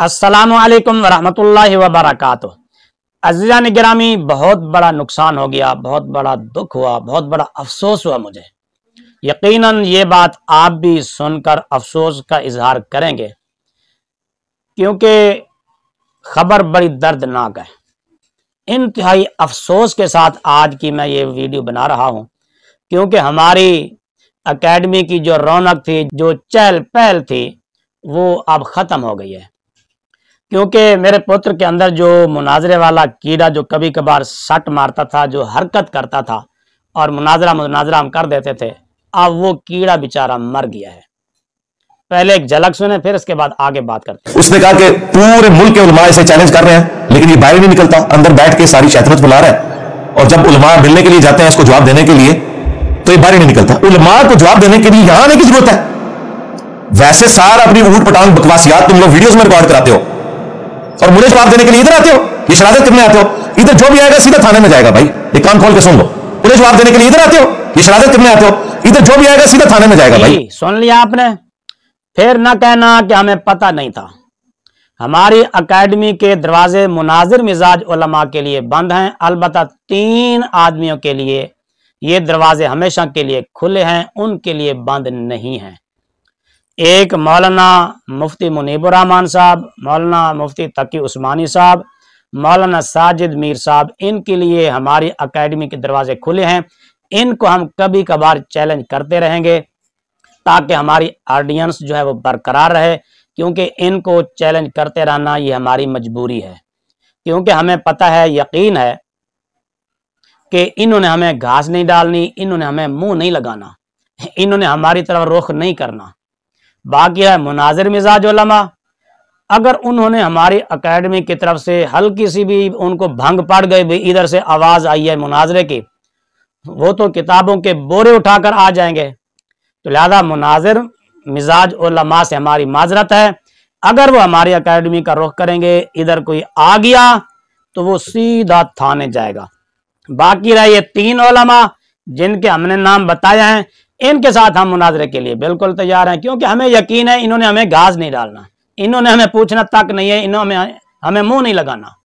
अस्सलामु अलैकुम वरहमतुल्लाहि वबरकातुह। अज़ीज़ान गिरामी, बहुत बड़ा नुकसान हो गया, बहुत बड़ा दुख हुआ, बहुत बड़ा अफसोस हुआ मुझे। यकीनन ये बात आप भी सुनकर अफसोस का इजहार करेंगे, क्योंकि खबर बड़ी दर्दनाक है। इंतहाई अफसोस के साथ आज की मैं ये वीडियो बना रहा हूँ, क्योंकि हमारी एकेडमी की जो रौनक थी, जो चहल पहल थी, वो अब ख़त्म हो गई है। क्योंकि मेरे पुत्र के अंदर जो मुनाजरे वाला कीड़ा जो कभी कभार सट मारता था, जो हरकत करता था और मुनाजरा हम कर देते थे, अब वो कीड़ा बेचारा मर गया है। पहले एक झलक सुने, फिर इसके बाद आगे बात करते हैं। उसने कहा कि पूरे मुल्क के उलमा इसे चैलेंज कर रहे हैं, लेकिन ये बाहर नहीं निकलता, अंदर बैठ के सारी शैतानत फैला रहा है। और जब उलमा मिलने के लिए जाते हैं इसको जवाब देने के लिए, तो ये बाहर नहीं निकलता। उलमा को जवाब देने के लिए यहां आने की जरूरत है। वैसे सारा अपनी ऊट पटांग बकवासियात तुम लोग वीडियोस में रिकॉर्ड कराते हो और मुझे जवाब देने के लिए इधर आते हो, ये शरारत करने आते हो। इधर जो भी आएगा सीधा थाने में जाएगा। भाई ये कान खोल के सुन लो, मुझे जवाब देने के लिए इधर आते हो, ये शरारत करने आते हो। इधर जो भी आएगा सीधा थाने में जाएगा। भाई सुन लिया आपने, फिर न कहना कि हमें पता नहीं था। हमारी एकेडमी के दरवाजे मुनाजिर मिजाज उलमा के लिए बंद हैं, अलबत्ता 3 आदमियों के लिए ये दरवाजे हमेशा के लिए खुले हैं, उनके लिए बंद नहीं हैं। एक मौलाना मुफ्ती मुनीबुर रहमान साहब, मौलाना मुफ्ती तकी उस्मानी साहब, मौलाना साजिद मीर साहब, इनके लिए हमारी एकेडमी के दरवाजे खुले हैं। इनको हम कभी कभार चैलेंज करते रहेंगे ताकि हमारी ऑडियंस जो है वो बरकरार रहे, क्योंकि इनको चैलेंज करते रहना ये हमारी मजबूरी है। क्योंकि हमें पता है, यकीन है कि इन्होंने हमें घास नहीं डालनी, इन्होंने हमें मुंह नहीं लगाना, इन्होंने हमारी तरफ रुख नहीं करना। बाकी है मुनाजिर मिजाज उलमा, अगर उन्होंने हमारी एकेडमी की तरफ से हल्की सी भी उनको भंग पड़ गई, भी इधर से आवाज आई है मुनाजरे की, वो तो किताबों के बोरे उठाकर आ जाएंगे। तो लिहाजा मुनाजिर मिजाज उलमा से हमारी माजरत है। अगर वो हमारी एकेडमी का रुख करेंगे, इधर कोई आ गया तो वो सीधा थाने जाएगा। बाकी रहे ये 3 उलमा जिनके हमने नाम बताया हैं, इनके साथ हम मुनाजरे के लिए बिल्कुल तैयार हैं, क्योंकि हमें यकीन है इन्होंने हमें घास नहीं डालना, इन्होंने हमें पूछना तक नहीं है, इन्होंने हमें मुंह नहीं लगाना।